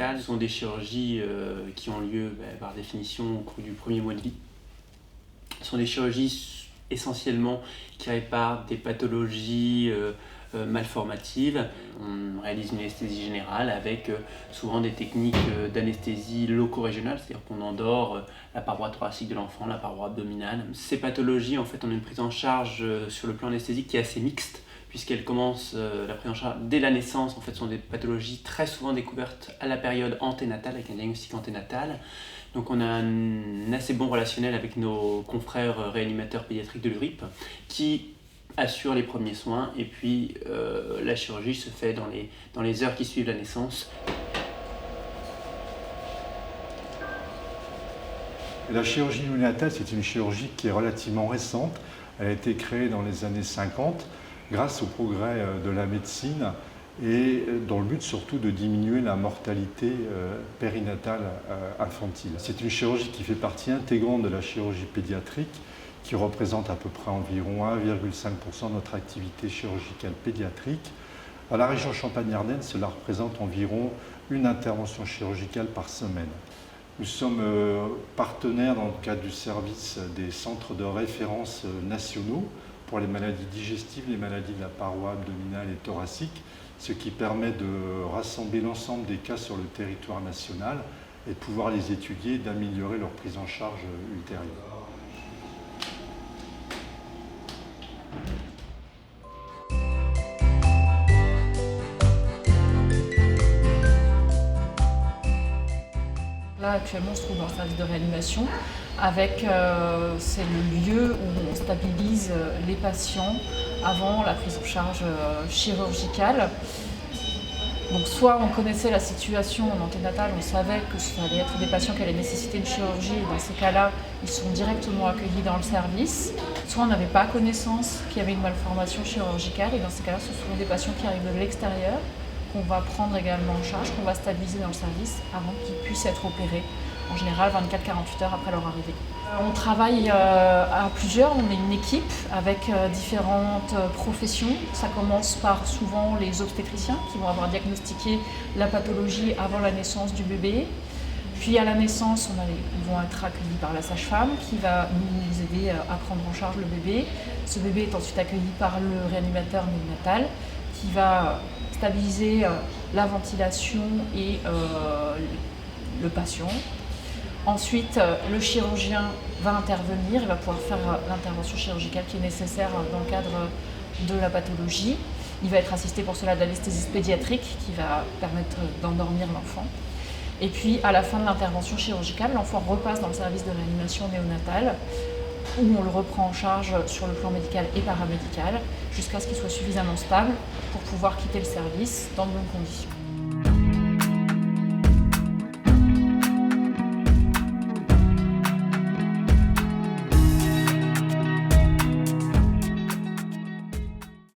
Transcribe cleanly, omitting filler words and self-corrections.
néonatale sont des chirurgies qui ont lieu par définition au cours du premier mois de vie. Ce sont des chirurgies essentiellement qui réparent des pathologies malformatives. On réalise une anesthésie générale avec souvent des techniques d'anesthésie loco-régionale, c'est-à-dire qu'on endort la paroi thoracique de l'enfant, la paroi abdominale. Ces pathologies, en fait, on a une prise en charge sur le plan anesthésique qui est assez mixte, puisqu'elle commence la prise en charge dès la naissance. En fait, ce sont des pathologies très souvent découvertes à la période anténatale, avec un diagnostic anténatal. Donc on a un assez bon relationnel avec nos confrères réanimateurs pédiatriques de l'URIP qui assurent les premiers soins, et puis la chirurgie se fait dans les heures qui suivent la naissance. La chirurgie néonatale, c'est une chirurgie qui est relativement récente. Elle a été créée dans les années 50 grâce au progrès de la médecine et dans le but surtout de diminuer la mortalité périnatale infantile. C'est une chirurgie qui fait partie intégrante de la chirurgie pédiatrique, qui représente à peu près environ 1,5% de notre activité chirurgicale pédiatrique. À la région Champagne-Ardenne, cela représente environ une intervention chirurgicale par semaine. Nous sommes partenaires dans le cadre du service des centres de référence nationaux pour les maladies digestives, les maladies de la paroi abdominale et thoracique, ce qui permet de rassembler l'ensemble des cas sur le territoire national et de pouvoir les étudier et d'améliorer leur prise en charge ultérieure. Là, actuellement, on se trouve dans le service de réanimation. C'est le lieu où on stabilise les patients avant la prise en charge chirurgicale. Donc soit on connaissait la situation en anténatale, on savait que ça allait être des patients qui allaient nécessiter une chirurgie, et dans ces cas-là, ils sont directement accueillis dans le service. Soit on n'avait pas connaissance qu'il y avait une malformation chirurgicale, et dans ces cas-là, ce sont des patients qui arrivent de l'extérieur, qu'on va prendre également en charge, qu'on va stabiliser dans le service avant qu'ils puissent être opérés, en général 24-48 heures après leur arrivée. On travaille à plusieurs, on est une équipe avec différentes professions. Ça commence par souvent les obstétriciens qui vont avoir diagnostiqué la pathologie avant la naissance du bébé. Puis à la naissance, ils vont être accueillis par la sage-femme qui va nous aider à prendre en charge le bébé. Ce bébé est ensuite accueilli par le réanimateur néonatal qui va stabiliser la ventilation et le patient. Ensuite, le chirurgien va intervenir, il va pouvoir faire l'intervention chirurgicale qui est nécessaire dans le cadre de la pathologie. Il va être assisté pour cela d'anesthésiste pédiatrique qui va permettre d'endormir l'enfant. Et puis, à la fin de l'intervention chirurgicale, l'enfant repasse dans le service de réanimation néonatale où on le reprend en charge sur le plan médical et paramédical jusqu'à ce qu'il soit suffisamment stable pour pouvoir quitter le service dans de bonnes conditions.